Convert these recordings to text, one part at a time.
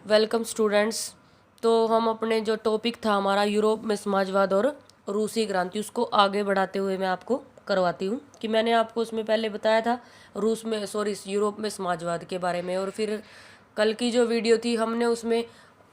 Welcome students. तो हम अपने जो टॉपिक था हमारा यूरोप में समाजवाद और रूसी क्रांति, उसको आगे बढ़ाते हुए मैं आपको करवाती हूँ कि मैंने आपको उसमें पहले बताया था यूरोप में समाजवाद के बारे में। और फिर कल की जो वीडियो थी हमने उसमें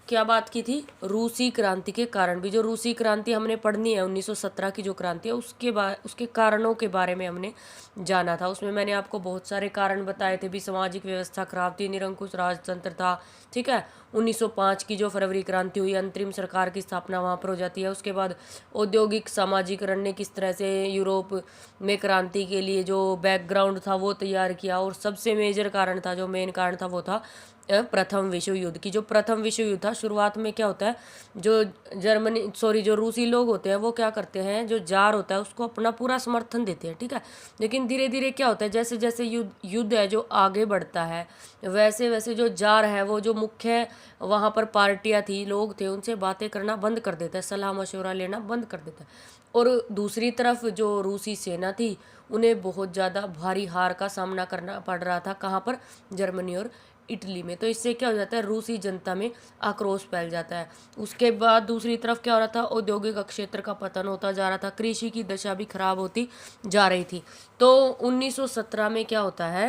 क्या बात की थी, रूसी क्रांति के कारण भी। जो रूसी क्रांति हमने पढ़नी है 1917 की जो क्रांति है उसके कारणों के बारे में हमने जाना था। उसमें मैंने आपको बहुत सारे कारण बताए थे भी। सामाजिक व्यवस्था खराब थी, निरंकुश राजतंत्र था, ठीक है। 1905 की जो फरवरी क्रांति हुई, अंतरिम सरकार की स्थापना वहाँ पर हो जाती है। उसके बाद औद्योगिक सामाजिकरण ने किस तरह से यूरोप में क्रांति के लिए जो बैकग्राउंड था वो तैयार किया। और सबसे मेजर कारण था, जो मेन कारण था, वो था प्रथम विश्व युद्ध की। जो प्रथम विश्व युद्ध था, शुरुआत में क्या होता है, जो रूसी लोग होते हैं वो क्या करते हैं, जो जार होता है उसको अपना पूरा समर्थन देते हैं, ठीक है। लेकिन धीरे धीरे क्या होता है, जैसे जैसे युद्ध है जो आगे बढ़ता है, वैसे वैसे जो जार है वो जो मुख्य वहाँ पर पार्टियाँ थी, लोग थे, उनसे बातें करना बंद कर देता है, सलाह मशवरा लेना बंद कर देता है। और दूसरी तरफ जो रूसी सेना थी उन्हें बहुत ज़्यादा भारी हार का सामना करना पड़ रहा था। कहाँ पर? जर्मनी और इटली में। तो इससे क्या हो जाता है, रूसी जनता में आक्रोश फैल जाता है। उसके बाद दूसरी तरफ क्या हो रहा था, औद्योगिक क्षेत्र का पतन होता जा रहा था, कृषि की दशा भी खराब होती जा रही थी। तो 1917 में क्या होता है,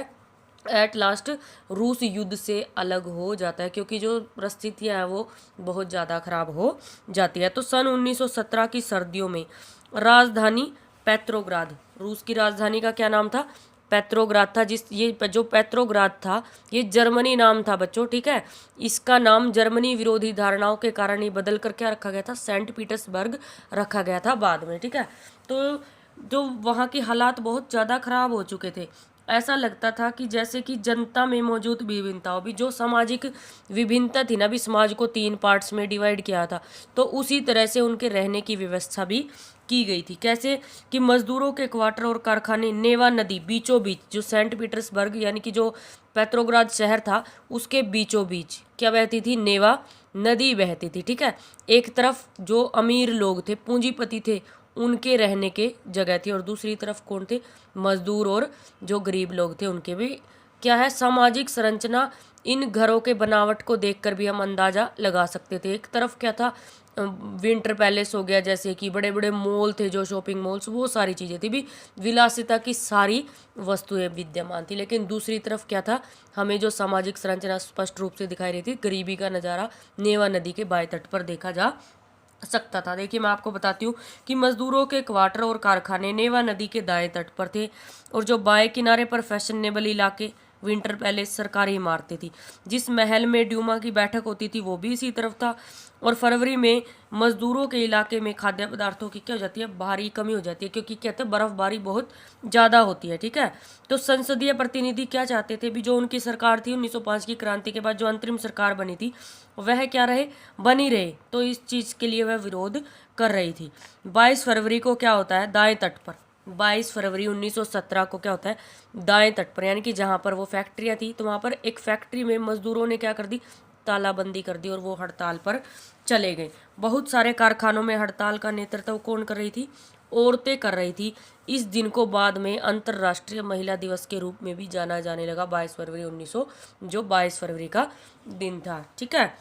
एट लास्ट रूस युद्ध से अलग हो जाता है, क्योंकि जो परिस्थितियाँ हैं वो बहुत ज़्यादा खराब हो जाती है। तो सन 1917 की सर्दियों में राजधानी पेट्रोग्राद, रूस की राजधानी का क्या नाम था? पेट्रोग्राद था। जो पेट्रोग्राद था ये जर्मनी नाम था बच्चों, ठीक है। इसका नाम जर्मनी विरोधी धारणाओं के कारण ही बदल कर क्या रखा गया था, सेंट पीटर्सबर्ग रखा गया था बाद में, ठीक है। तो जो वहाँ के हालात बहुत ज़्यादा खराब हो चुके थे। ऐसा लगता था कि जैसे कि जनता में मौजूद विभिन्नता हो भी, जो सामाजिक विभिन्नता थी ना भी, समाज को 3 पार्ट्स में डिवाइड किया था, तो उसी तरह से उनके रहने की व्यवस्था भी की गई थी। कैसे कि मजदूरों के क्वार्टर और कारखाने नेवा नदी बीचों बीच, जो सेंट पीटर्सबर्ग यानी कि जो पेट्रोग्राद शहर था उसके बीचों बीच क्या बहती थी, नेवा नदी बहती थी, ठीक है। एक तरफ जो अमीर लोग थे, पूंजीपति थे, उनके रहने के जगह थी, और दूसरी तरफ कौन थे, मजदूर और जो गरीब लोग थे, उनके भी क्या है, सामाजिक संरचना। इन घरों के बनावट को देखकर भी हम अंदाजा लगा सकते थे। एक तरफ क्या था, विंटर पैलेस हो गया, जैसे कि बड़े बड़े मॉल थे, जो शॉपिंग मॉल्स, वो सारी चीज़ें थी भी, विलासिता की सारी वस्तुएं विद्यमान थी। लेकिन दूसरी तरफ क्या था, हमें जो सामाजिक संरचना स्पष्ट रूप से दिखाई रही थी, गरीबी का नज़ारा नेवा नदी के बाएं तट पर देखा जा सकता था। देखिए मैं आपको बताती हूँ कि मजदूरों के क्वार्टर और कारखाने नेवा नदी के दाएं तट पर थे, और जो बाएं किनारे पर फैशनेबल इलाके, विंटर पैलेस, सरकारी इमारतें थी। जिस महल में ड्यूमा की बैठक होती थी वो भी इसी तरफ था। और फरवरी में मजदूरों के इलाके में खाद्य पदार्थों की क्या हो जाती है, भारी कमी हो जाती है, क्योंकि कहते हैं बर्फबारी बहुत ज़्यादा होती है, ठीक है। तो संसदीय प्रतिनिधि क्या चाहते थे भी, जो उनकी सरकार थी 1905 की क्रांति के बाद जो अंतरिम सरकार बनी थी, वह क्या रहे, बनी रहे। तो इस चीज़ के लिए वह विरोध कर रही थी। 22 फरवरी को क्या होता है, दाएं तट पर, 22 फरवरी 1917 को क्या होता है, दाएं तट पर, यानी कि जहाँ पर वो फैक्ट्रियाँ थी, तो वहाँ पर एक फैक्ट्री में मजदूरों ने क्या कर दी, तालाबंदी कर दी, और वो हड़ताल पर चले गए। बहुत सारे कारखानों में हड़ताल का नेतृत्व कौन कर रही थी, औरतें कर रही थी। इस दिन को बाद में अंतर्राष्ट्रीय महिला दिवस के रूप में भी जाना जाने लगा, 22 फरवरी 1900, जो 22 फरवरी का दिन था, ठीक है।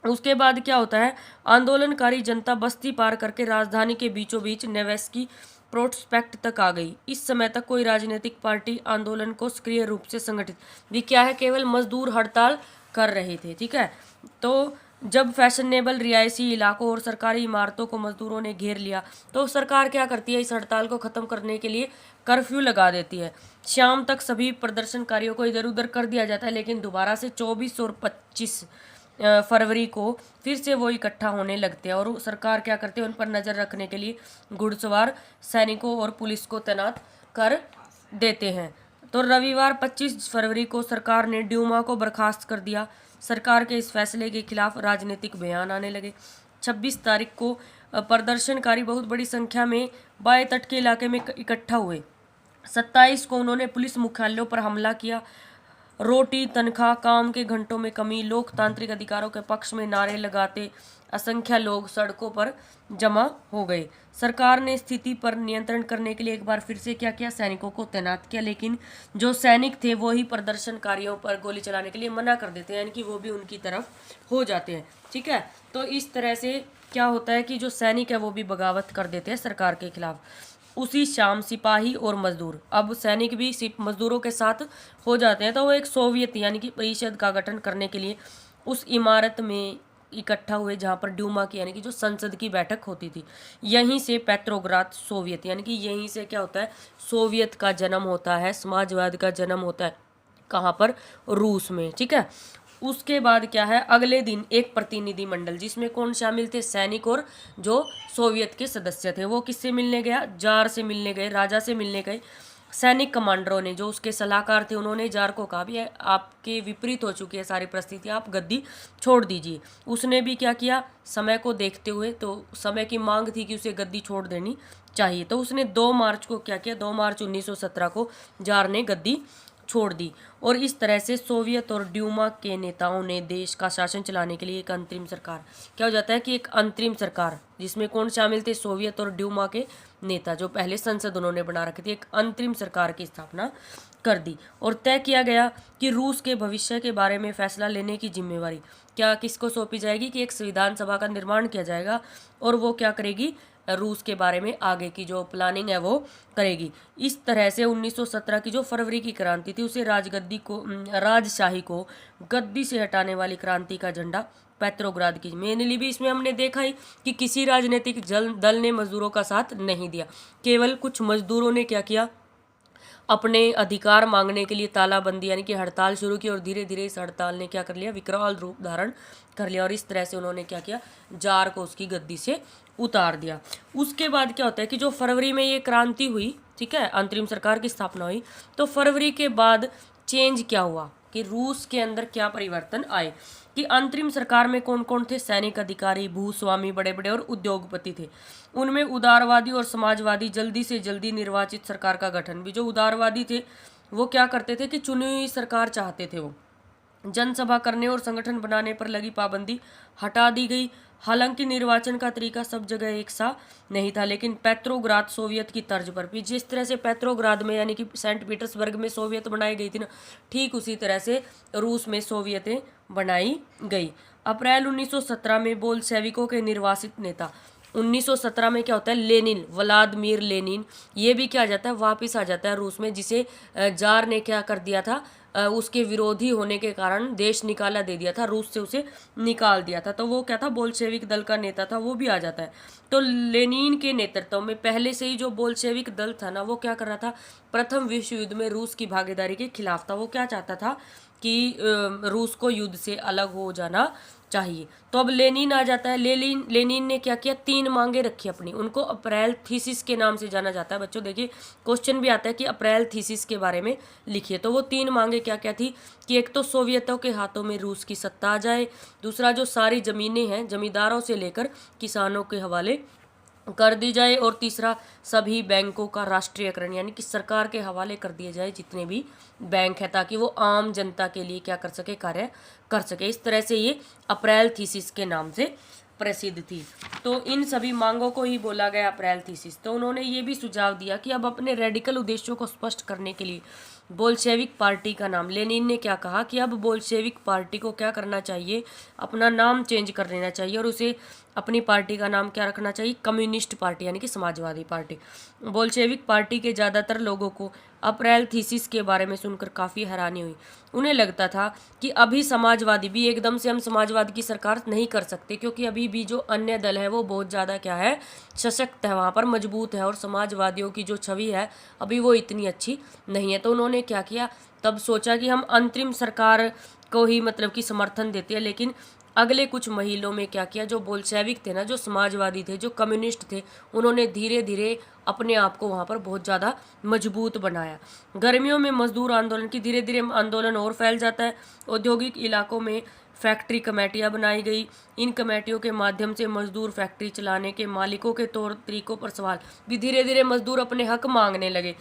उसके बाद क्या होता है, आंदोलनकारी जनता बस्ती पार करके राजधानी के बीचों बीच नेवेस्की प्रोस्पेक्ट तक आ गई। इस समय तक कोई राजनीतिक पार्टी आंदोलन को सक्रिय रूप से संगठित भी क्या है, केवल मजदूर हड़ताल कर रहे थे, ठीक है। तो जब फैशनेबल रिहायशी इलाकों और सरकारी इमारतों को मजदूरों ने घेर लिया, तो सरकार क्या करती है, इस हड़ताल को ख़त्म करने के लिए कर्फ्यू लगा देती है। शाम तक सभी प्रदर्शनकारियों को इधर उधर कर दिया जाता है, लेकिन दोबारा से 24 और 25 फरवरी को फिर से वो इकट्ठा होने लगते हैं, और सरकार क्या करती है, उन पर नज़र रखने के लिए घुड़सवार सैनिकों और पुलिस को तैनात कर देते हैं। तो रविवार 25 फरवरी को सरकार ने ड्यूमा को बर्खास्त कर दिया। सरकार के इस फैसले के खिलाफ राजनीतिक बयान आने लगे। 26 तारीख को प्रदर्शनकारी बहुत बड़ी संख्या में बाएं तट के इलाके में इकट्ठा हुए। 27 को उन्होंने पुलिस मुख्यालयों पर हमला किया। रोटी, तनख्वाह, काम के घंटों में कमी, लोकतांत्रिक अधिकारों के पक्ष में नारे लगाते असंख्य लोग सड़कों पर जमा हो गए। सरकार ने स्थिति पर नियंत्रण करने के लिए एक बार फिर से क्या किया, सैनिकों को तैनात किया, लेकिन जो सैनिक थे वो ही प्रदर्शनकारियों पर गोली चलाने के लिए मना कर देते हैं, यानी कि वो भी उनकी तरफ हो जाते हैं। ठीक है, तो इस तरह से क्या होता है कि जो सैनिक है वो भी बगावत कर देते हैं सरकार के खिलाफ। उसी शाम सिपाही और मजदूर, अब सैनिक भी मजदूरों के साथ हो जाते हैं, तो वो एक सोवियत यानी कि परिषद का गठन करने के लिए उस इमारत में इकट्ठा हुए जहां पर ड्यूमा की यानी कि जो संसद की बैठक होती थी। यहीं से पेट्रोग्राद सोवियत यानी कि यहीं से क्या होता है, सोवियत का जन्म होता है, समाजवाद का जन्म होता है। कहाँ पर, रूस में। ठीक है, उसके बाद क्या है, अगले दिन एक प्रतिनिधि मंडल जिसमें कौन शामिल थे, सैनिक और जो सोवियत के सदस्य थे, वो किससे मिलने गया, जार से मिलने गए, राजा से मिलने गए। सैनिक कमांडरों ने, जो उसके सलाहकार थे, उन्होंने जार को कहा भी आपके विपरीत हो चुकी है सारी परिस्थितियाँ, आप गद्दी छोड़ दीजिए। उसने भी क्या किया, समय को देखते हुए, तो समय की मांग थी कि उसे गद्दी छोड़ देनी चाहिए, तो उसने 2 मार्च को क्या किया, 2 मार्च 1917 को जार ने गद्दी छोड़ दी। और इस तरह से सोवियत और ड्यूमा के नेताओं ने देश का शासन चलाने के लिए एक अंतरिम सरकार, क्या हो जाता है कि एक अंतरिम सरकार जिसमें कौन शामिल थे, सोवियत और ड्यूमा के नेता, जो पहले संसद उन्होंने बना रखी थी, एक अंतरिम सरकार की स्थापना कर दी। और तय किया गया कि रूस के भविष्य के बारे में फैसला लेने की जिम्मेवारी क्या किसको सौंपी जाएगी, कि एक संविधान सभा का निर्माण किया जाएगा और वो क्या करेगी, रूस के बारे में आगे की जो प्लानिंग है वो करेगी। इस तरह से 1917 की जो फरवरी की क्रांति थी उसे राजशाही को गद्दी से हटाने वाली क्रांति का झंडा पेट्रोग्राद की मेनली भी इसमें हमने देखा ही कि किसी राजनीतिक दल ने मजदूरों का साथ नहीं दिया, केवल कुछ मजदूरों ने क्या किया, अपने अधिकार मांगने के लिए तालाबंदी यानी कि हड़ताल शुरू की, और धीरे धीरे इस हड़ताल ने क्या कर लिया, विकराल रूप धारण कर लिया, और इस तरह से उन्होंने क्या किया, जार को उसकी गद्दी से उतार दिया। उसके बाद क्या होता है कि जो फरवरी में ये क्रांति हुई, ठीक है, अंतरिम सरकार की स्थापना हुई, तो फरवरी के बाद चेंज क्या हुआ कि रूस के अंदर क्या परिवर्तन आए, कि अंतरिम सरकार में कौन कौन थे, सैनिक अधिकारी, भूस्वामी, बड़े बड़े और उद्योगपति थे। उनमें उदारवादी और समाजवादी जल्दी से जल्दी निर्वाचित सरकार का गठन भी, जो उदारवादी थे वो क्या करते थे कि चुनी हुई सरकार चाहते थे, वो जनसभा करने और संगठन बनाने पर लगी पाबंदी हटा दी गई। हालांकि निर्वाचन का तरीका सब जगह एक सा नहीं था, लेकिन पेट्रोग्राद सोवियत की तर्ज पर भी, जिस तरह से पेट्रोग्राद में यानी कि सेंट पीटर्सबर्ग में सोवियत बनाई गई थी ना, ठीक उसी तरह से रूस में सोवियतें बनाई गई। अप्रैल 1917 में बोल्शेविकों के निर्वासित नेता, 1917 में क्या होता है, लेनिन, व्लादिमीर लेनिन, ये भी क्या आ जाता है, वापिस आ जाता है रूस में, जिसे जार ने क्या कर दिया था, उसके विरोधी होने के कारण देश निकाला दे दिया था, रूस से उसे निकाल दिया था, तो वो क्या था, बोल्शेविक दल का नेता था, वो भी आ जाता है। तो लेनिन के नेतृत्व में पहले से ही जो बोल्शेविक दल था ना, वो क्या कर रहा था, प्रथम विश्व युद्ध में रूस की भागीदारी के खिलाफ था। वो क्या चाहता था कि रूस को युद्ध से अलग हो जाना चाहिए। तो अब लेनिन आ जाता है। लेनिन ने क्या किया, 3 मांगे रखी अपनी, उनको अप्रैल थीसिस के नाम से जाना जाता है। बच्चों देखिए क्वेश्चन भी आता है कि अप्रैल थीसिस के बारे में लिखिए, तो वो 3 मांगे क्या क्या थी, कि एक तो सोवियतों के हाथों में रूस की सत्ता आ जाए, दूसरा जो सारी ज़मीनें हैं जमींदारों से लेकर किसानों के हवाले कर दी जाए, और तीसरा सभी बैंकों का राष्ट्रीयकरण यानी कि सरकार के हवाले कर दिए जाए जितने भी बैंक है, ताकि वो आम जनता के लिए क्या कर सके, कार्य कर सके। इस तरह से ये अप्रैल थीसिस के नाम से प्रसिद्ध थी। तो इन सभी मांगों को ही बोला गया अप्रैल थीसिस। तो उन्होंने ये भी सुझाव दिया कि अब अपने रेडिकल उद्देश्यों को स्पष्ट करने के लिए बोल्शेविक पार्टी का नाम, लेनिन ने क्या कहा कि अब बोल्शेविक पार्टी को क्या करना चाहिए, अपना नाम चेंज कर लेना चाहिए, और उसे अपनी पार्टी का नाम क्या रखना चाहिए, कम्युनिस्ट पार्टी यानी कि समाजवादी पार्टी। बोल्शेविक पार्टी के ज़्यादातर लोगों को अप्रैल थीसिस के बारे में सुनकर काफ़ी हैरानी हुई। उन्हें लगता था कि अभी समाजवादी भी एकदम से हम समाजवाद की सरकार नहीं कर सकते, क्योंकि अभी भी जो अन्य दल है वो बहुत ज़्यादा क्या है, सशक्त है, वहाँ पर मजबूत है, और समाजवादियों की जो छवि है अभी वो इतनी अच्छी नहीं है। तो उन्होंने क्या किया, तब सोचा कि हम अंतरिम सरकार को ही मतलब कि समर्थन देते हैं। लेकिन अगले कुछ महीनों में क्या किया, जो बोल्शेविक थे ना, जो समाजवादी थे, जो कम्युनिस्ट थे, उन्होंने धीरे धीरे अपने आप को वहाँ पर बहुत ज़्यादा मजबूत बनाया। गर्मियों में मजदूर आंदोलन की धीरे धीरे आंदोलन और फैल जाता है। औद्योगिक इलाकों में फैक्ट्री कमेटियाँ बनाई गई। इन कमेटियों के माध्यम से मजदूर फैक्ट्री चलाने के मालिकों के तौर तरीकों पर सवाल भी, धीरे धीरे मजदूर अपने हक मांगने लगे।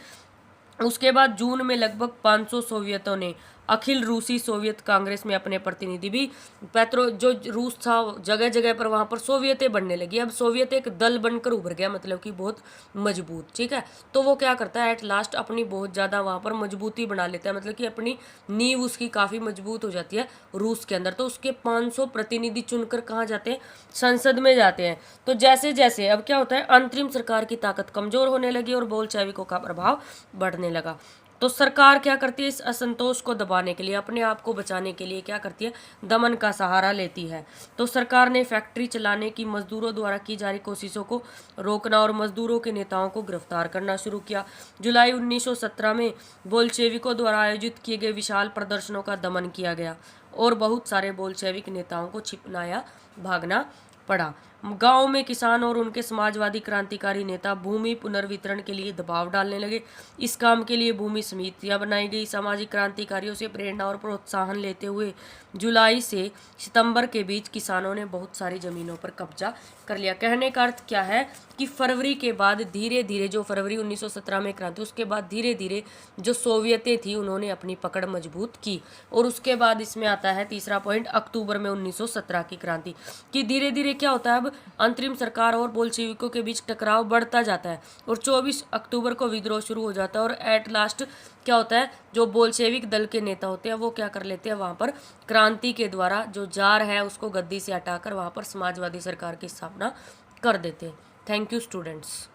उसके बाद जून में लगभग 500 सोवियतों ने अखिल रूसी सोवियत कांग्रेस में अपने प्रतिनिधि भी पेट्रो जो रूस था जगह जगह पर वहाँ पर सोवियतें बनने लगी। अब सोवियत एक दल बनकर उभर गया, मतलब कि बहुत मजबूत, ठीक है। तो वो क्या करता है एट लास्ट अपनी बहुत ज़्यादा वहाँ पर मजबूती बना लेता है, मतलब कि अपनी नींव उसकी काफ़ी मजबूत हो जाती है रूस के अंदर। तो उसके 500 प्रतिनिधि चुनकर कहाँ जाते हैं, संसद में जाते हैं। तो जैसे जैसे अब क्या होता है, अंतरिम सरकार की ताकत कमजोर होने लगी और बोल्शेविकों का प्रभाव बढ़ने लगा। तो सरकार क्या करती है, इस असंतोष को दबाने के लिए, अपने आप को बचाने के लिए क्या करती है, दमन का सहारा लेती है। तो सरकार ने फैक्ट्री चलाने की मजदूरों द्वारा की जा रही कोशिशों को रोकना और मजदूरों के नेताओं को गिरफ्तार करना शुरू किया। जुलाई 1917 में बोल्शेविकों द्वारा आयोजित किए गए विशाल प्रदर्शनों का दमन किया गया और बहुत सारे बोल्शेविक नेताओं को छिपना या भागना पड़ा। गांव में किसान और उनके समाजवादी क्रांतिकारी नेता भूमि पुनर्वितरण के लिए दबाव डालने लगे। इस काम के लिए भूमि समितियां बनाई गई। सामाजिक क्रांतिकारियों से प्रेरणा और प्रोत्साहन लेते हुए जुलाई से सितंबर के बीच किसानों ने बहुत सारी जमीनों पर कब्जा कर लिया। कहने का अर्थ क्या है कि फरवरी के बाद धीरे धीरे, जो फरवरी 1917 में क्रांति, उसके बाद धीरे धीरे जो सोवियतें थी उन्होंने अपनी पकड़ मजबूत की। और उसके बाद इसमें आता है तीसरा पॉइंट, अक्टूबर में 1917 की क्रांति कि धीरे धीरे क्या होता है, अब अंतरिम सरकार और बोल्शेविकों के बीच टकराव बढ़ता जाता है और 24 अक्टूबर को विद्रोह शुरू हो जाता है। और एट लास्ट क्या होता है, जो बोल्शेविक दल के नेता होते हैं वो क्या कर लेते हैं, वहाँ पर क्रांति के द्वारा जो जार है उसको गद्दी से हटाकर वहाँ पर समाजवादी सरकार की स्थापना कर देते हैं। Thank you students.